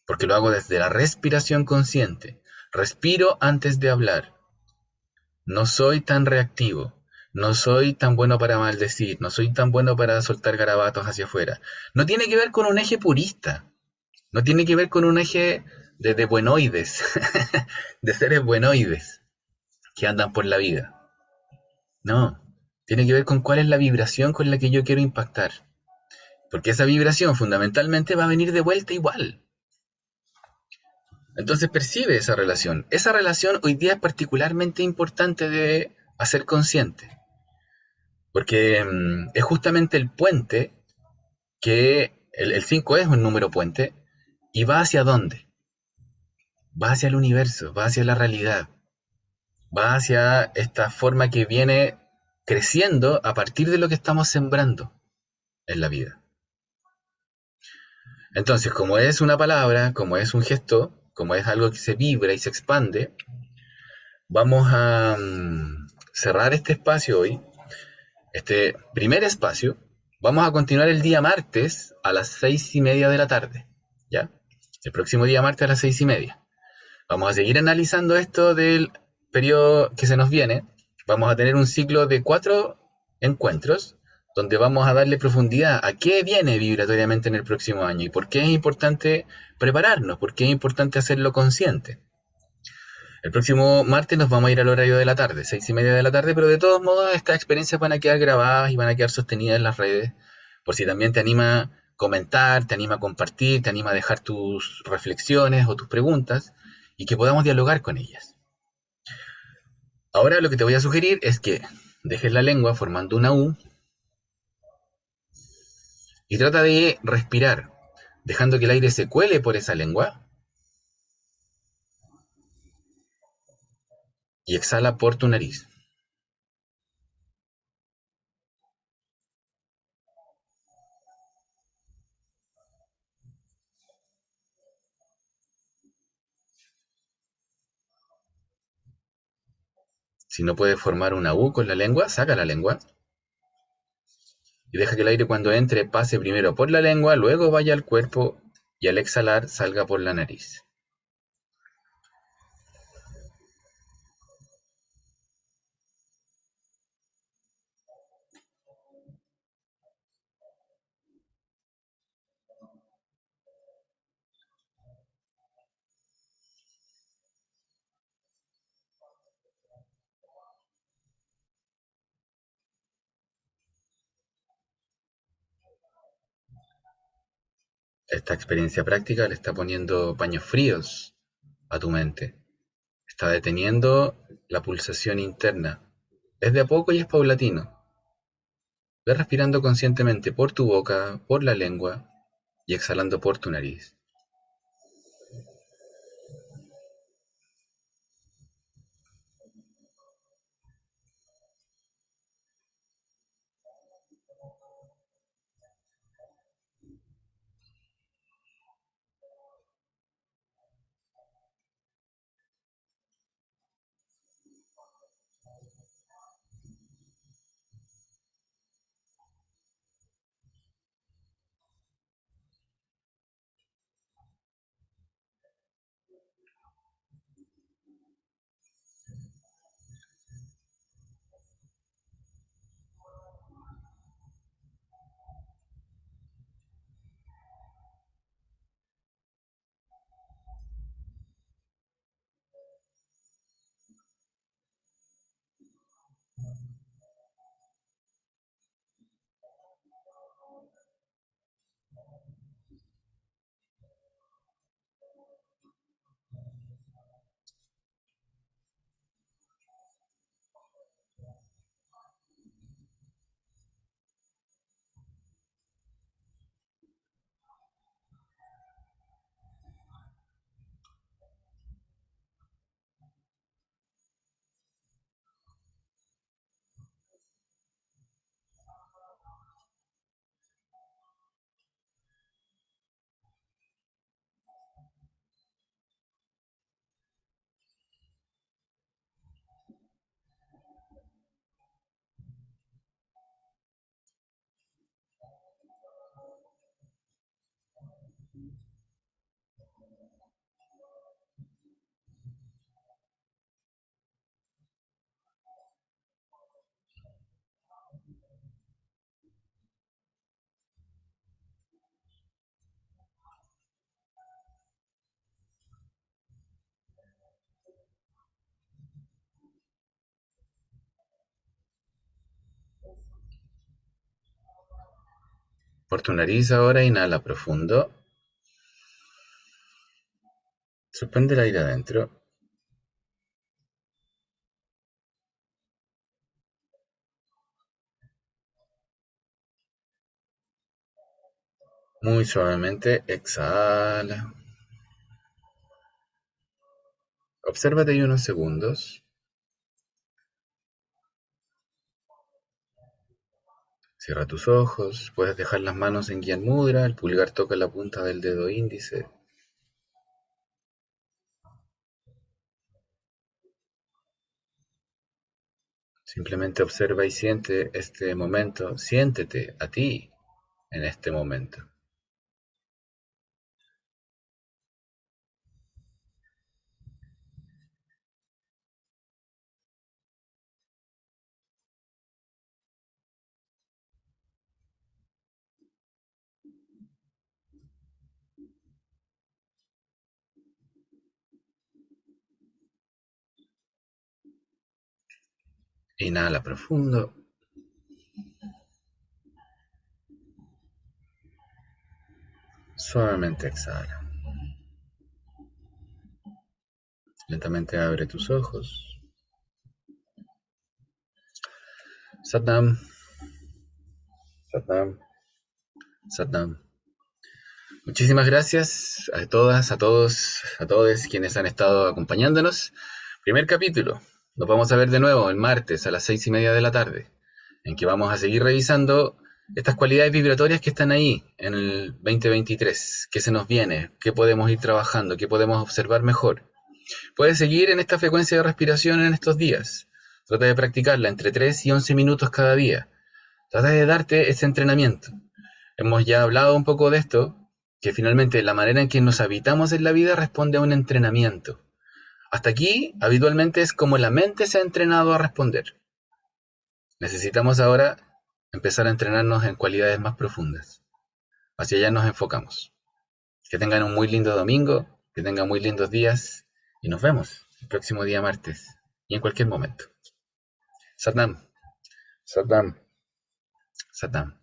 Speaker 1: porque lo hago desde la respiración consciente. Respiro antes de hablar. No soy tan reactivo. No soy tan bueno para maldecir. No soy tan bueno para soltar garabatos hacia afuera. No tiene que ver con un eje purista. No tiene que ver con un eje de buenoides, de seres buenoides que andan por la vida. No, tiene que ver con cuál es la vibración con la que yo quiero impactar. Porque esa vibración fundamentalmente va a venir de vuelta igual. Entonces percibe esa relación. Esa relación hoy día es particularmente importante de hacer consciente. Porque es justamente el puente que el 5 es un número puente y va hacia dónde? Va hacia el universo, va hacia la realidad, va hacia esta forma que viene creciendo a partir de lo que estamos sembrando en la vida. Entonces, como es una palabra, como es un gesto, como es algo que se vibra y se expande, vamos a cerrar este espacio hoy, este primer espacio. Vamos a continuar el día martes a las 6:30 de la tarde, ¿ya? El próximo día martes a las 6:30. Vamos a seguir analizando esto del periodo que se nos viene. Vamos a tener un ciclo de 4 encuentros donde vamos a darle profundidad a qué viene vibratoriamente en el próximo año y por qué es importante prepararnos, por qué es importante hacerlo consciente. El próximo martes nos vamos a ir al horario de la tarde, 6:30 de la tarde, pero de todos modos estas experiencias van a quedar grabadas y van a quedar sostenidas en las redes, por si también te anima a comentar, te anima a compartir, te anima a dejar tus reflexiones o tus preguntas y que podamos dialogar con ellas. Ahora lo que te voy a sugerir es que dejes la lengua formando una U y trata de respirar, dejando que el aire se cuele por esa lengua y exhala por tu nariz. Si no puedes formar una U con la lengua, saca la lengua y deja que el aire cuando entre pase primero por la lengua, luego vaya al cuerpo y al exhalar salga por la nariz. Esta experiencia práctica le está poniendo paños fríos a tu mente. Está deteniendo la pulsación interna. Es de a poco y es paulatino. Ve respirando conscientemente por tu boca, por la lengua y exhalando por tu nariz. Por tu nariz ahora inhala profundo. Suspende el aire adentro. Muy suavemente exhala. Obsérvate ahí unos segundos. Cierra tus ojos. Puedes dejar las manos en Gyan Mudra. El pulgar toca la punta del dedo índice. Simplemente observa y siente este momento. Siéntete a ti en este momento. Inhala profundo. Suavemente exhala. Lentamente abre tus ojos. Satnam. Satnam. Satnam. Muchísimas gracias a todas, a todos, a todos quienes han estado acompañándonos. Primer capítulo. Nos vamos a ver de nuevo el martes a las 6:30 de la tarde, en que vamos a seguir revisando estas cualidades vibratorias que están ahí en el 2023. ¿Qué se nos viene? ¿Qué podemos ir trabajando? ¿Qué podemos observar mejor? Puedes seguir en esta frecuencia de respiración en estos días. Trata de practicarla entre 3 y 11 minutos cada día. Trata de darte ese entrenamiento. Hemos ya hablado un poco de esto, que finalmente la manera en que nos habitamos en la vida responde a un entrenamiento. Hasta aquí, habitualmente es como la mente se ha entrenado a responder. Necesitamos ahora empezar a entrenarnos en cualidades más profundas. Hacia allá nos enfocamos. Que tengan un muy lindo domingo, que tengan muy lindos días y nos vemos el próximo día martes y en cualquier momento. Satnam, Satnam, Satnam.